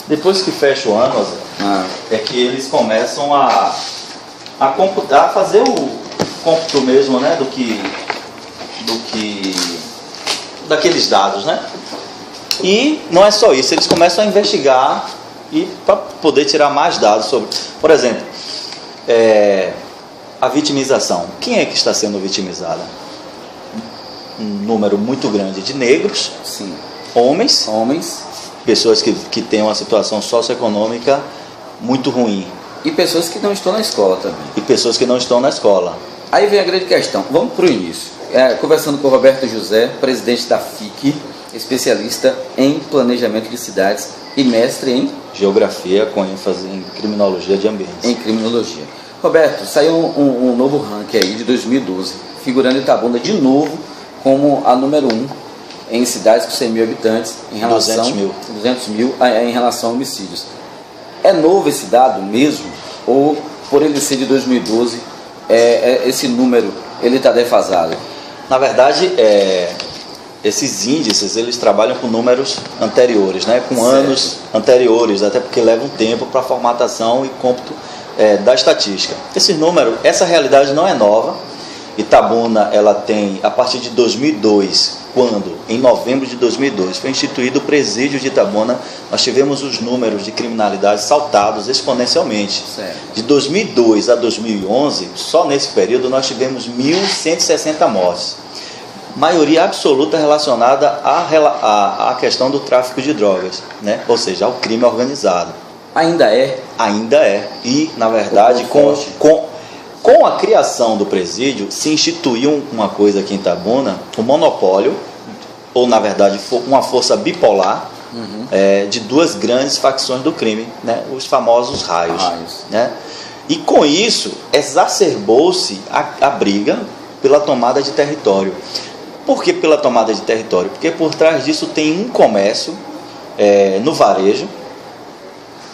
Depois que fecha o ano, é que eles começam a computar, a fazer o cômputo mesmo, né, daqueles dados, né? E não é só isso, eles começam a investigar e para poder tirar mais dados sobre, por exemplo, a vitimização. Quem é que está sendo vitimizada? Um número muito grande de negros, sim, homens, pessoas que têm uma situação socioeconômica muito ruim. E pessoas que não estão na escola também. E pessoas que não estão na escola. Aí vem a grande questão. Vamos para o início. Conversando com o Roberto José, presidente da FIC, especialista em planejamento de cidades e mestre em geografia com ênfase em criminologia de ambientes. Em criminologia. Roberto, saiu um novo ranking aí de 2012, figurando Itabuna de novo como a número 1 em cidades com 100 mil habitantes em relação 200 mil em relação a homicídios. É novo esse dado mesmo? Ou por ele ser de 2012, esse número ele está defasado? Na verdade, esses índices eles trabalham com números anteriores, né? Com anos anteriores, até porque leva um tempo para a formatação e cômputo da estatística. Esse número, essa realidade não é nova. Itabuna, ela tem, a partir de 2002, quando, em novembro de 2002, foi instituído o presídio de Itabuna, nós tivemos os números de criminalidade saltados exponencialmente. Certo. De 2002 a 2011, só nesse período, nós tivemos 1.160 mortes. Maioria absoluta relacionada à questão do tráfico de drogas, né? Ou seja, ao crime organizado. Ainda é? Ainda é. E, na verdade, com a criação do presídio, se instituiu uma coisa aqui em Itabuna, um monopólio, ou na verdade uma força bipolar, de duas grandes facções do crime, né? Os famosos raios. Né? E com isso, exacerbou-se a briga pela tomada de território. Por que pela tomada de território? Porque por trás disso tem um comércio no varejo,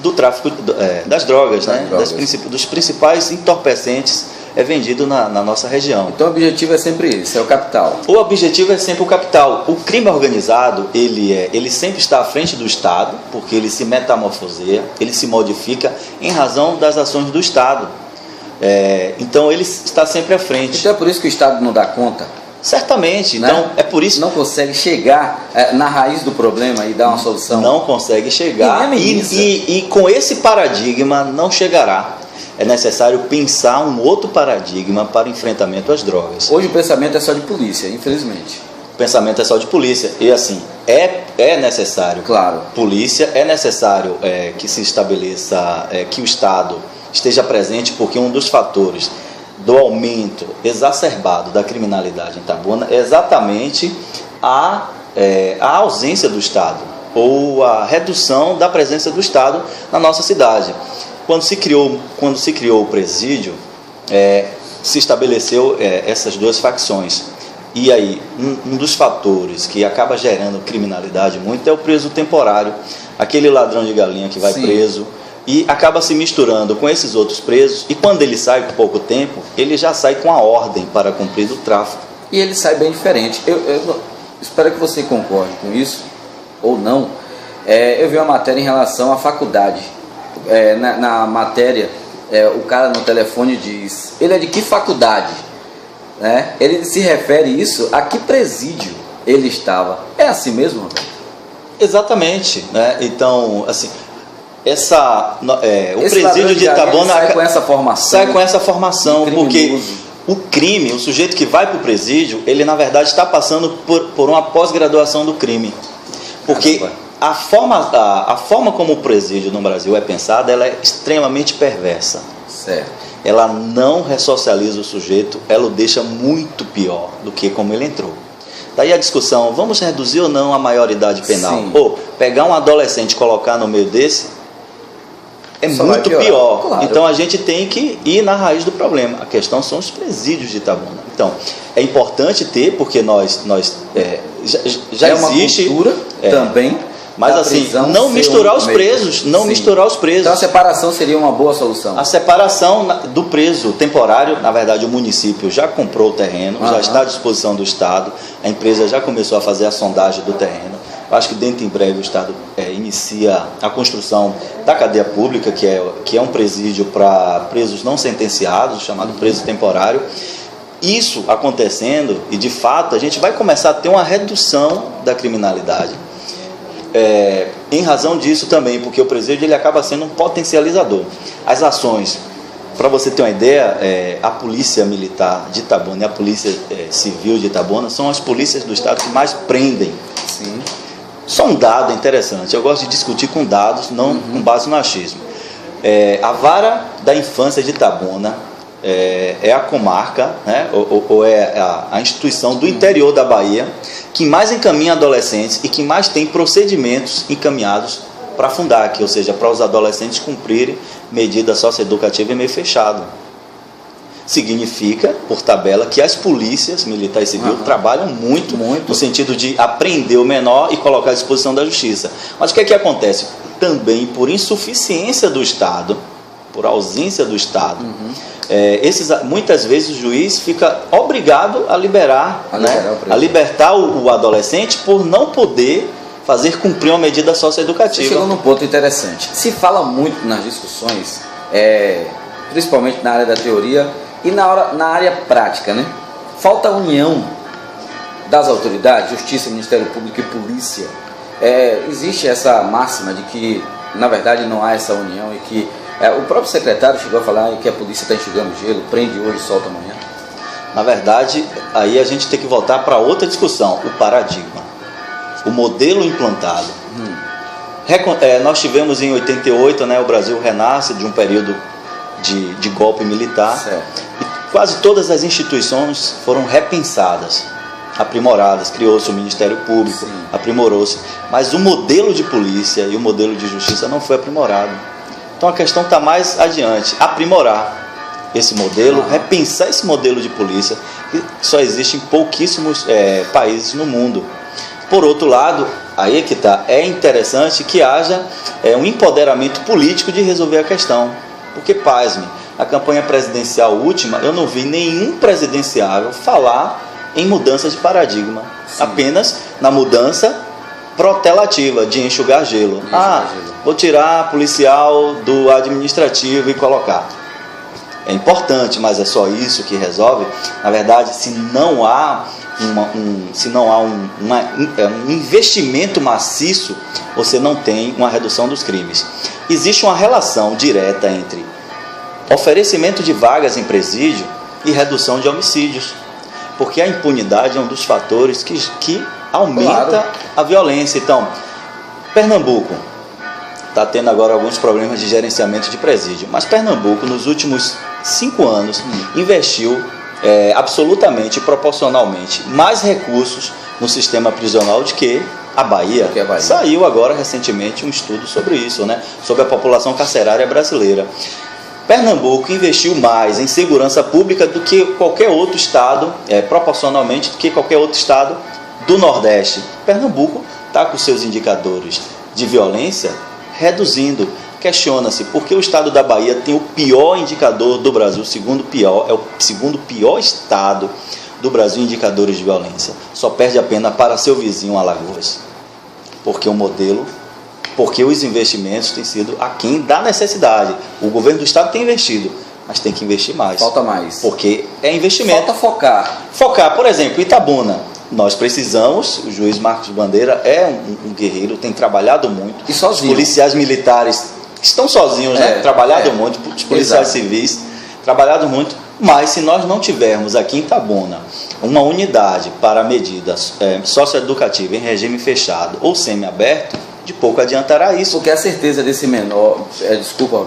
do tráfico das drogas, né? Dos principais entorpecentes vendido na nossa região. Então o objetivo é sempre esse, é o capital. O objetivo é sempre o capital. O crime organizado, ele sempre está à frente do Estado, porque ele se metamorfoseia, ele se modifica em razão das ações do Estado. Então ele está sempre à frente. Então é por isso que o Estado não dá conta? Certamente, né? Então é por isso... Não consegue chegar na raiz do problema e dar uma solução? Não consegue chegar e com esse paradigma não chegará. É necessário pensar um outro paradigma para o enfrentamento às drogas. Hoje o pensamento é só de polícia, infelizmente. O pensamento é só de polícia e assim, é necessário. Claro. Polícia, é necessário que se estabeleça, que o Estado esteja presente, porque um dos fatores do aumento exacerbado da criminalidade em Itabuna é exatamente a ausência do Estado ou a redução da presença do Estado na nossa cidade. Quando se criou o presídio, se estabeleceu essas duas facções. E aí, um dos fatores que acaba gerando criminalidade muito é o preso temporário, aquele ladrão de galinha que vai preso e acaba se misturando com esses outros presos, e quando ele sai com pouco tempo, ele já sai com a ordem para cumprir do tráfico. E ele sai bem diferente. Eu espero que você concorde com isso, ou não. Eu vi uma matéria em relação à faculdade. Na matéria, o cara no telefone diz, ele é de que faculdade? Né? Ele se refere isso a que presídio ele estava. É assim mesmo, Roberto? Exatamente, né? Então, assim... o presídio de Itabuna sai com essa formação. Sai com essa formação, porque o crime, o sujeito que vai para o presídio, ele na verdade está passando por uma pós-graduação do crime. Porque a forma como o presídio no Brasil é pensada, ela é extremamente perversa. Certo. Ela não ressocializa o sujeito, ela o deixa muito pior do que como ele entrou. Daí a discussão, vamos reduzir ou não a maioridade penal? Ou pegar um adolescente e colocar no meio desse, só muito pior. Claro. Então a gente tem que ir na raiz do problema. A questão são os presídios de Itabuna. Então é importante ter, porque já existe uma cultura também. Mas assim, não misturar os presos, misturar os presos. Então a separação seria uma boa solução. A separação do preso temporário, na verdade o município já comprou o terreno, já está à disposição do Estado, a empresa já começou a fazer a sondagem do terreno. Eu acho que dentro em breve o Estado inicia a construção da cadeia pública, que é um presídio para presos não sentenciados, chamado preso temporário. Isso acontecendo, e de fato a gente vai começar a ter uma redução da criminalidade. Em razão disso também, porque o presídio ele acaba sendo um potencializador. As ações, para você ter uma ideia, a polícia militar de Itabuna e a polícia civil de Itabuna são as polícias do estado que mais prendem. Sim. Só um dado interessante, eu gosto de discutir com dados, não com base no achismo. A vara da infância de Itabuna é a comarca, né, ou é a instituição do interior da Bahia que mais encaminha adolescentes e que mais tem procedimentos encaminhados para a Fundac, ou seja, para os adolescentes cumprirem medida socioeducativa em meio fechado. Significa, por tabela, que as polícias militar e civil trabalham muito no sentido de apreender o menor e colocar à disposição da justiça. Mas o que é que acontece? Também por insuficiência do Estado, por ausência do Estado, muitas vezes o juiz fica obrigado a libertar o adolescente por não poder fazer cumprir uma medida socioeducativa. Você chegou num ponto interessante. Se fala muito nas discussões, principalmente na área da teoria e na área prática, né? Falta a união das autoridades, justiça, Ministério Público e polícia. Existe essa máxima de que, na verdade, não há essa união e que o próprio secretário chegou a falar que a polícia está enxugando gelo, prende hoje, solta amanhã. Na verdade, aí a gente tem que voltar para outra discussão, o paradigma, o modelo implantado. Nós tivemos em 88, né, o Brasil renasce de um período de golpe militar. Certo. E quase todas as instituições foram repensadas, aprimoradas, criou-se o Ministério Público, aprimorou-se, mas o modelo de polícia e o modelo de justiça não foi aprimorado. Então a questão está mais adiante, aprimorar esse modelo, repensar esse modelo de polícia, que só existe em pouquíssimos países no mundo. Por outro lado, aí que está, é interessante que haja um empoderamento político de resolver a questão, porque, pasme, na campanha presidencial última, eu não vi nenhum presidenciável falar em mudança de paradigma, apenas na mudança protelativa, de enxugar gelo. Vou tirar policial do administrativo e colocar. É importante, mas é só isso que resolve? Na verdade, se não há um investimento maciço, você não tem uma redução dos crimes. Existe uma relação direta entre oferecimento de vagas em presídio e redução de homicídios, porque a impunidade é um dos fatores que aumenta a violência. Então, Pernambuco está tendo agora alguns problemas de gerenciamento de presídio, mas Pernambuco, nos últimos 5 anos, investiu absolutamente, proporcionalmente, mais recursos no sistema prisional do que a Bahia. Saiu agora recentemente um estudo sobre isso, né? Sobre a população carcerária brasileira. Pernambuco investiu mais em segurança pública do que qualquer outro estado, proporcionalmente, do que qualquer outro estado do Nordeste. Pernambuco está com seus indicadores de violência reduzindo. Questiona-se por que o estado da Bahia tem o pior indicador do Brasil, o segundo pior estado do Brasil em indicadores de violência. Só perde apenas para seu vizinho Alagoas. Porque os investimentos têm sido aquém da necessidade. O governo do estado tem investido, mas tem que investir mais. Falta mais. Porque é investimento. Falta focar. Focar, por exemplo, Itabuna. Nós precisamos, o juiz Marcos Bandeira é um guerreiro, tem trabalhado muito. E sozinho. Os policiais militares estão sozinhos, né? Trabalhado muito, os policiais civis, trabalhado muito. Mas se nós não tivermos aqui em Itabuna uma unidade para medidas socioeducativas em regime fechado ou semiaberto, de pouco adiantará isso. Porque a certeza desse menor,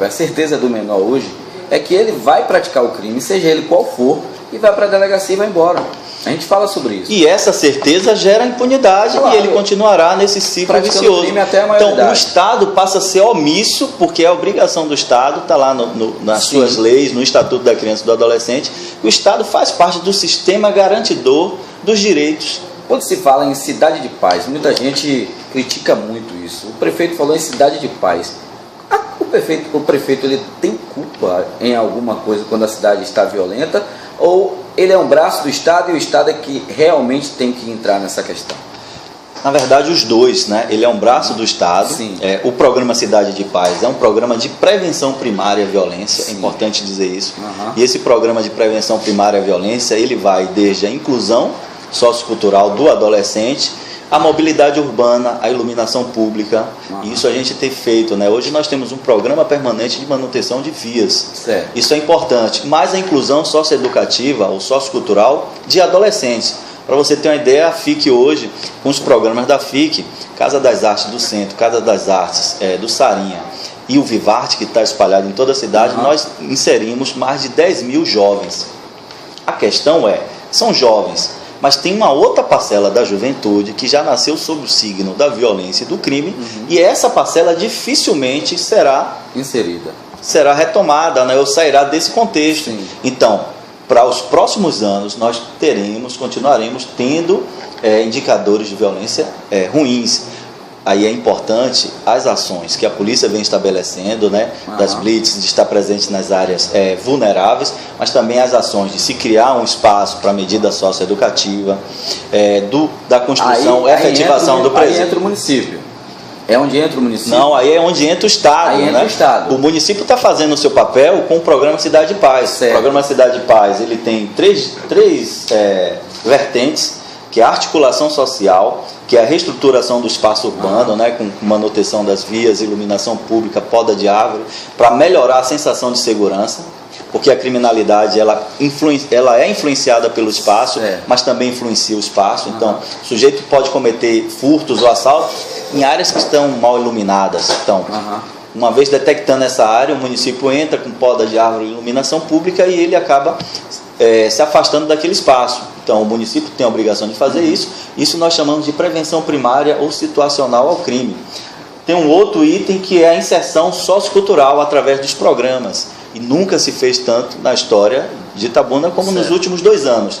a certeza do menor hoje é que ele vai praticar o crime, seja ele qual for, e vai para a delegacia e vai embora. A gente fala sobre isso. E essa certeza gera impunidade, e ele continuará nesse ciclo vicioso. Crime até a então o Estado passa a ser omisso, porque é a obrigação do Estado, está lá nas suas leis, no Estatuto da Criança e do Adolescente, o Estado faz parte do sistema garantidor dos direitos. Quando se fala em cidade de paz, muita gente critica muito isso. O prefeito falou em cidade de paz. O prefeito ele tem culpa em alguma coisa quando a cidade está violenta, ou ele é um braço do Estado e o Estado é que realmente tem que entrar nessa questão? Na verdade, os dois, né? Ele é um braço do Estado. O programa Cidade de Paz é um programa de prevenção primária à violência, é importante dizer isso. E esse programa de prevenção primária à violência, ele vai desde a inclusão sociocultural do adolescente, a mobilidade urbana, a iluminação pública. Isso a gente tem feito, né? Hoje nós temos um programa permanente de manutenção de vias. Isso é importante. Mas a inclusão socioeducativa ou sociocultural de adolescentes. Para você ter uma ideia, a FIC hoje, com os programas da FIC, Casa das Artes do Centro, Casa das Artes do Sarinha e o Vivarte, que está espalhado em toda a cidade, nós inserimos mais de 10 mil jovens. A questão são jovens, mas tem uma outra parcela da juventude que já nasceu sob o signo da violência e do crime, e essa parcela dificilmente será inserida, será retomada, né, ou sairá desse contexto. Então, para os próximos anos, nós continuaremos tendo indicadores de violência ruins. Aí é importante as ações que a polícia vem estabelecendo, né, das blitz, de estar presente nas áreas vulneráveis, mas também as ações de se criar um espaço para medida socioeducativa, da construção e efetivação do presente. Aí entra o município. É onde entra o município? Não, aí é onde entra o Estado. Aí entra o Estado. O município está fazendo o seu papel com o programa Cidade de Paz. O programa Cidade de Paz, ele tem três vertentes, que é a articulação social, que é a reestruturação do espaço urbano, né, com manutenção das vias, iluminação pública, poda de árvore, para melhorar a sensação de segurança, porque a criminalidade ela é influenciada pelo espaço, mas também influencia o espaço. Então, o sujeito pode cometer furtos ou assaltos em áreas que estão mal iluminadas. Então, uma vez detectando essa área, o município entra com poda de árvore e iluminação pública e ele acaba se afastando daquele espaço. Então, o município tem a obrigação de fazer isso. Isso nós chamamos de prevenção primária ou situacional ao crime. Tem um outro item que é a inserção sociocultural através dos programas. E nunca se fez tanto na história de Itabuna como nos últimos 2 anos.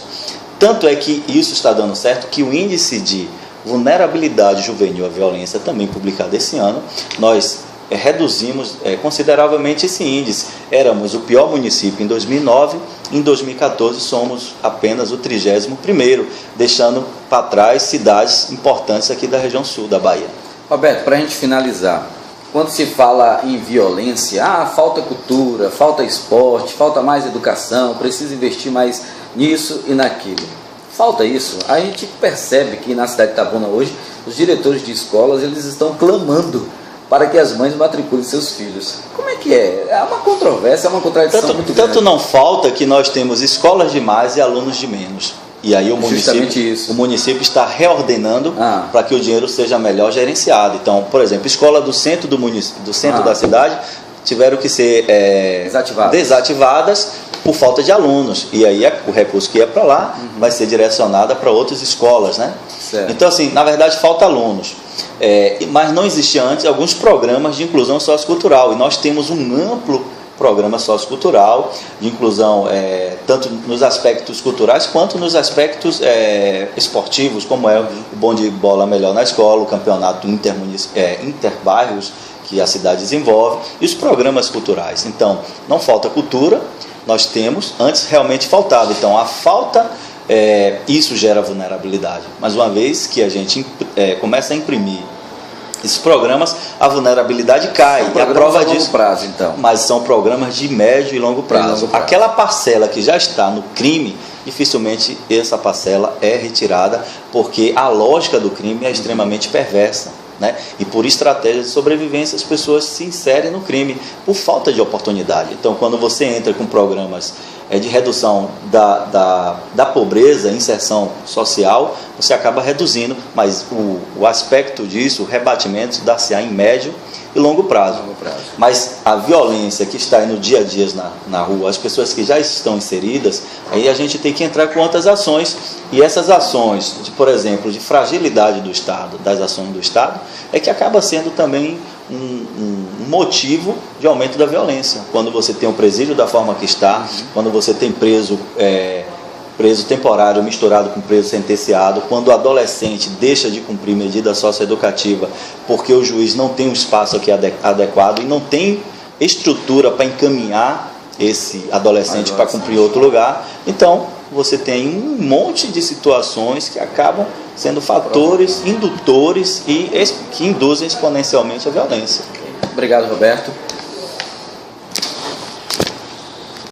Tanto é que isso está dando certo que o índice de vulnerabilidade juvenil à violência, também publicado esse ano, nós reduzimos consideravelmente esse índice. Éramos o pior município em 2009, em 2014 somos apenas o 31º, deixando para trás cidades importantes aqui da região sul da Bahia. Roberto, para a gente finalizar, quando se fala em violência, falta cultura, falta esporte, falta mais educação, precisa investir mais nisso e naquilo. Falta isso. A gente percebe que na cidade de Itabuna hoje, os diretores de escolas, eles estão clamando para que as mães matriculem seus filhos. Como é que é? É uma controvérsia, é uma contradição muito grande. Tanto não falta que nós temos escolas de mais e alunos de menos. E aí o município está reordenando para que o dinheiro seja melhor gerenciado. Então, por exemplo, escola do centro da cidade tiveram que ser desativadas por falta de alunos. E aí o recurso que ia para lá vai ser direcionado para outras escolas, né? Então, assim, na verdade, falta alunos. Mas não existia antes alguns programas de inclusão sociocultural. E nós temos um amplo programa sociocultural de inclusão, tanto nos aspectos culturais quanto nos aspectos esportivos, como é o bom de bola melhor na escola, o campeonato interbairros que a cidade desenvolve, e os programas culturais. Então, não falta cultura, nós temos, antes realmente faltava. Então, a falta, isso gera vulnerabilidade. Mas uma vez que a gente começa a imprimir esses programas, a vulnerabilidade cai. São programas a prova a longo disso, prazo, então. Mas são programas de médio e longo prazo. Aquela parcela que já está no crime, dificilmente essa parcela é retirada, porque a lógica do crime é extremamente perversa, né? E por estratégia de sobrevivência as pessoas se inserem no crime por falta de oportunidade. Então, quando você entra com programas de redução da pobreza, inserção social, você acaba reduzindo, mas o aspecto disso, o rebatimento, dá-se-á em médio e longo prazo. Mas a violência que está aí no dia a dia na rua, as pessoas que já estão inseridas, aí a gente tem que entrar com outras ações, e essas ações, por exemplo, de fragilidade do Estado, das ações do Estado, é que acaba sendo também um motivo de aumento da violência. Quando você tem um presídio da forma que está, quando você tem preso temporário misturado com preso sentenciado, quando o adolescente deixa de cumprir medida socioeducativa porque o juiz não tem um espaço aqui adequado e não tem estrutura para encaminhar esse adolescente para cumprir outro lugar, então você tem um monte de situações que acabam sendo fatores indutores e que induzem exponencialmente a violência. Obrigado, Roberto.